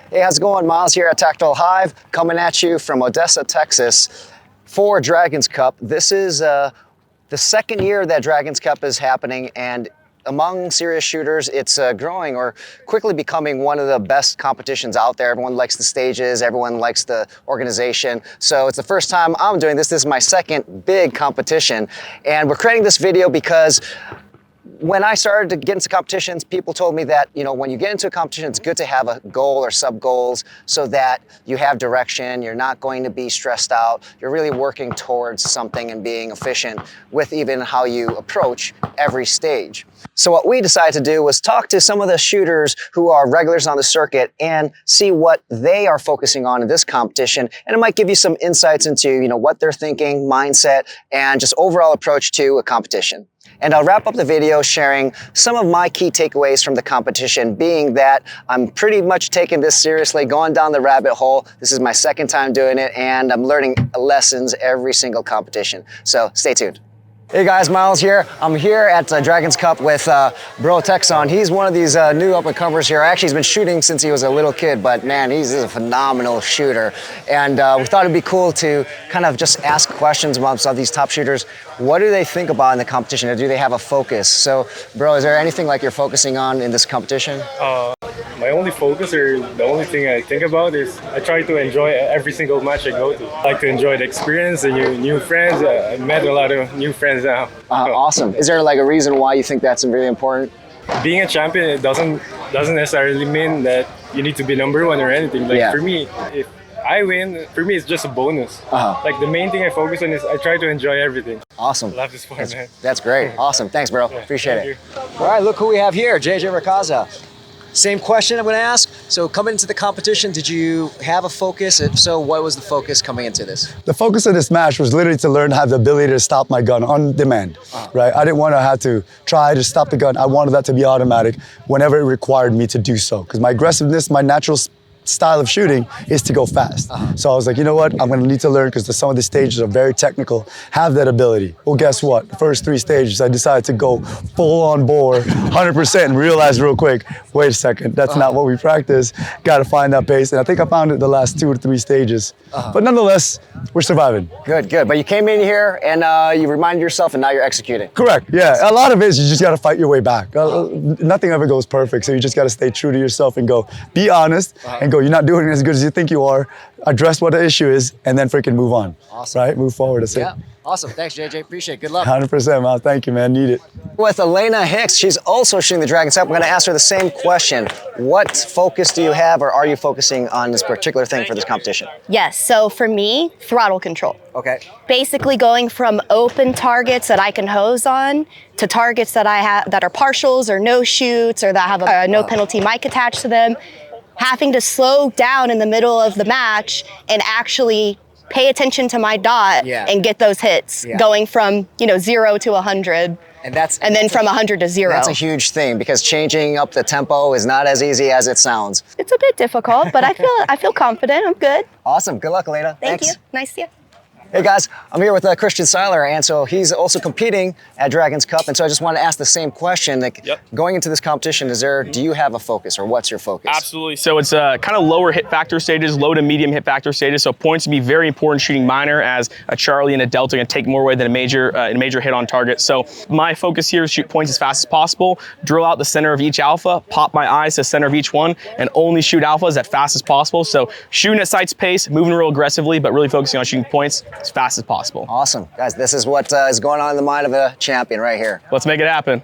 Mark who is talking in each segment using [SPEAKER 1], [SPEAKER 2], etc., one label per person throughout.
[SPEAKER 1] Hey, how's it going? Miles here at Tactile Hyve, coming at you from Odessa, Texas for Dragons Cup. This is the second year that Dragons Cup is happening, and among serious shooters, it's growing or quickly becoming one of the best competitions out there. Everyone likes the stages, everyone likes the organization. So it's the first time I'm doing this. This is my second big competition, and we're creating this video because when I started to get into competitions, people told me that, you know, when you get into a competition, it's good to have a goal or sub goals so that you have direction, you're not going to be stressed out, you're really working towards something and being efficient with even how you approach every stage. So what we decided to do was talk to some of the shooters who are regulars on the circuit and see what they are focusing on in this competition. And it might give you some insights into, you know, what they're thinking, mindset, and just overall approach to a competition. And I'll wrap up the video sharing some of my key takeaways from the competition, being that I'm pretty much taking this seriously, going down the rabbit hole. This is my second time doing it, and I'm learning lessons every single competition. So stay tuned. Hey guys, Miles here. I'm here at Dragons Cup with Bro Texon. He's one of these new up-and-comers here. Actually, he's been shooting since he was a little kid, but man, he's a phenomenal shooter. And we thought it'd be cool to kind of just ask questions about some of these top shooters. What do they think about in the competition, or do they have a focus? So, bro, is there anything like you're focusing on in this competition?
[SPEAKER 2] My only focus, or the only thing I think about, is I try to enjoy every single match I go to. I like to enjoy the experience, the new friends. I met a lot of new friends now.
[SPEAKER 1] Awesome. Is there like a reason why you think that's really important?
[SPEAKER 2] Being a champion, it doesn't necessarily mean that you need to be number one or anything. Like for me, if I win, for me it's just a bonus. Like the main thing I focus on is I try to enjoy everything.
[SPEAKER 1] Awesome.
[SPEAKER 2] I love this sport, man.
[SPEAKER 1] That's great. Awesome. Thanks, bro.
[SPEAKER 2] Yeah,
[SPEAKER 1] appreciate it.
[SPEAKER 2] you.
[SPEAKER 1] All right, look who we have here, JJ Macaza. Same question I'm going to ask. So coming into the competition, did you have a focus? If so, what was the focus coming into this?
[SPEAKER 3] The focus of this match was literally to learn to have the ability to stop my gun on demand, right? I didn't want to have to try to stop the gun. I wanted that to be automatic whenever it required me to do so. Because my aggressiveness, my natural style of shooting is to go fast. So I was like, you know what? I'm going to need to learn, because some of the stages are very technical, have that ability. Well, guess what? The first 3 stages, I decided to go full on bore, 100%, and realized real quick, wait a second, that's not what we practice. Got to find that pace. And I think I found it the last 2 or 3 stages. But nonetheless, we're surviving.
[SPEAKER 1] Good, good. But you came in here and you reminded yourself, and now you're executing.
[SPEAKER 3] Correct, yeah. A lot of it is you just got to fight your way back. Nothing ever goes perfect, so you just got to stay true to yourself and go, be honest, and go, you're not doing it as good as you think you are, address what the issue is, and then freaking move on. Awesome. Right? Move forward. That's it.
[SPEAKER 1] Awesome. Thanks, JJ. Appreciate it. Good luck.
[SPEAKER 3] 100%, man. Thank you, man. Need it.
[SPEAKER 1] With Elena Hicks, she's also shooting the Dragons Cup. I'm going to ask her the same question. What focus do you have, or are you focusing on this particular thing for this competition?
[SPEAKER 4] Yes. So for me, throttle control.
[SPEAKER 1] Okay.
[SPEAKER 4] Basically going from open targets that I can hose on to targets that I have that are partials or no shoots, or that have a no penalty mic attached to them. Having to slow down in the middle of the match and actually pay attention to my dot and get those hits, going from 0 to 100, and then from 100 to 0.
[SPEAKER 1] That's a huge thing, because changing up the tempo is not as easy as it sounds.
[SPEAKER 4] It's a bit difficult, but I feel confident. I'm good.
[SPEAKER 1] Awesome. Good luck, Elena.
[SPEAKER 4] Thank
[SPEAKER 1] Thanks.
[SPEAKER 4] you. Nice to see you.
[SPEAKER 1] Hey guys, I'm here with Christian Seiler, and so he's also competing at Dragons Cup, and so I just wanted to ask the same question. Like, going into this competition, do you have a focus, or what's your focus?
[SPEAKER 5] Absolutely. So it's kind of lower hit factor stages, low to medium hit factor stages. So points to be very important shooting minor, as a Charlie and a Delta can take more away than a major hit on target. So my focus here is shoot points as fast as possible, drill out the center of each alpha, pop my eyes to the center of each one, and only shoot alphas as fast as possible. So shooting at sight's pace, moving real aggressively, but really focusing on shooting points as fast as possible.
[SPEAKER 1] Awesome. Guys, this is what is going on in the mind of a champion right here.
[SPEAKER 5] Let's make it happen.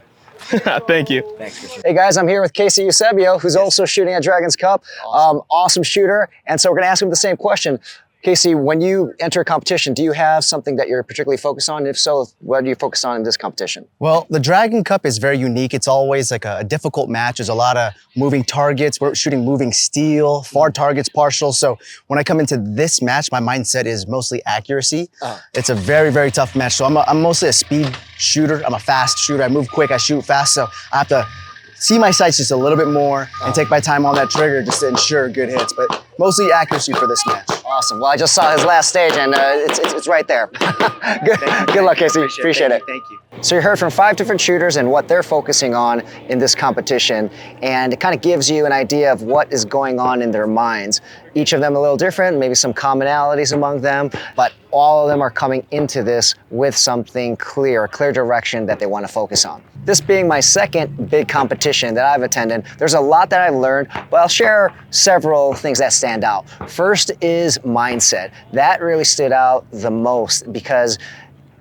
[SPEAKER 5] Thank you.
[SPEAKER 1] Thanks, Christian. Hey guys, I'm here with Casey Eusebio, who's also shooting at Dragons Cup. Awesome shooter. And so we're going to ask him the same question. Casey, when you enter a competition, do you have something that you're particularly focused on? If so, what do you focus on in this competition?
[SPEAKER 6] Well, the Dragon Cup is very unique. It's always like a difficult match. There's a lot of moving targets. We're shooting moving steel, far targets, partial. So when I come into this match, my mindset is mostly accuracy. It's a very, very tough match. So I'm mostly a speed shooter. I'm a fast shooter. I move quick, I shoot fast. So I have to see my sights just a little bit more and take my time on that trigger just to ensure good hits, but mostly accuracy for this match.
[SPEAKER 1] Awesome. Well, I just saw his last stage, and it's right there. Good luck, Casey. Appreciate it.
[SPEAKER 6] Thank you.
[SPEAKER 1] So you heard from 5 different shooters and what they're focusing on in this competition, and it kind of gives you an idea of what is going on in their minds. Each of them a little different, maybe some commonalities among them, but all of them are coming into this with something clear, a clear direction that they want to focus on. This being my second big competition that I've attended, there's a lot that I've learned, but I'll share several things that stand out. First is mindset. That really stood out the most because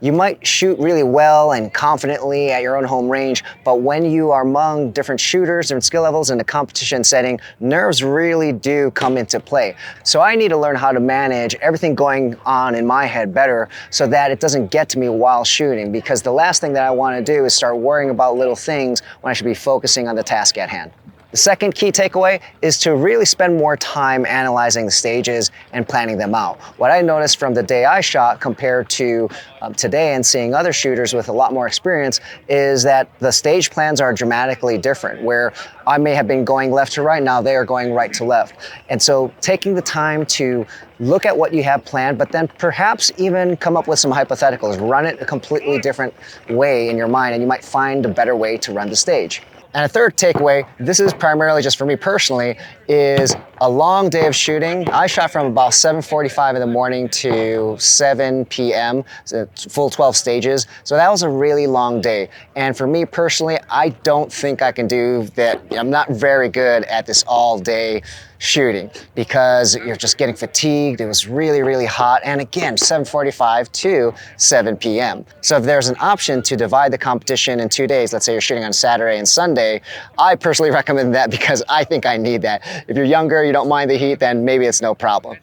[SPEAKER 1] you might shoot really well and confidently at your own home range, but when you are among different shooters, different skill levels in a competition setting, nerves really do come into play. So I need to learn how to manage everything going on in my head better so that it doesn't get to me while shooting, because the last thing that I want to do is start worrying about little things when I should be focusing on the task at hand. The second key takeaway is to really spend more time analyzing the stages and planning them out. What I noticed from the day I shot compared to today and seeing other shooters with a lot more experience is that the stage plans are dramatically different, where I may have been going left to right, now they are going right to left. And so taking the time to look at what you have planned, but then perhaps even come up with some hypotheticals, run it a completely different way in your mind, and you might find a better way to run the stage. And a third takeaway, this is primarily just for me personally, is a long day of shooting. I shot from about 7:45 in the morning to 7 p.m., so full 12 stages. So that was a really long day. And for me personally, I don't think I can do that. I'm not very good at this all day shooting because you're just getting fatigued. It was really, really hot. And again, 7:45 to 7 p.m. So if there's an option to divide the competition in 2 days, let's say you're shooting on Saturday and Sunday, I personally recommend that because I think I need that. If you're younger, you don't mind the heat, then maybe it's no problem.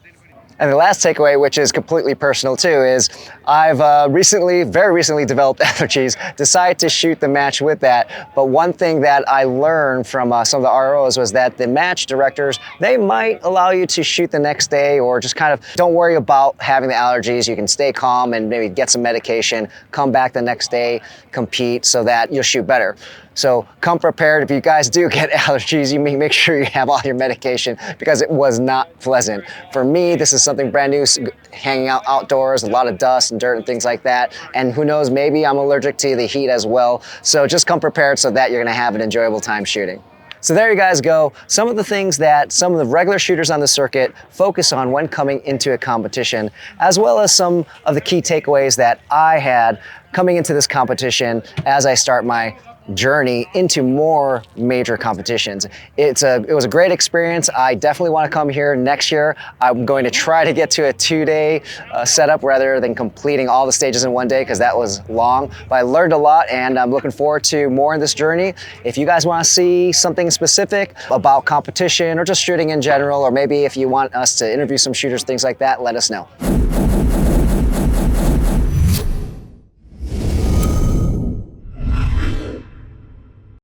[SPEAKER 1] And the last takeaway, which is completely personal too, is I've very recently developed allergies, decided to shoot the match with that. But one thing that I learned from some of the ROs was that the match directors, they might allow you to shoot the next day, or just kind of don't worry about having the allergies. You can stay calm and maybe get some medication, come back the next day, compete so that you'll shoot better. So come prepared. If you guys do get allergies, you make sure you have all your medication because it was not pleasant. For me, this is something brand new, hanging out outdoors, a lot of dust and dirt and things like that. And who knows, maybe I'm allergic to the heat as well. So just come prepared so that you're gonna have an enjoyable time shooting. So there you guys go. Some of the things that some of the regular shooters on the circuit focus on when coming into a competition, as well as some of the key takeaways that I had coming into this competition as I start my journey into more major competitions. It was a great experience. I definitely want to come here next year. I'm going to try to get to a 2-day setup rather than completing all the stages in one day because that was long. But I learned a lot and I'm looking forward to more in this journey. If you guys want to see something specific about competition or just shooting in general, or maybe if you want us to interview some shooters, things like that, let us know.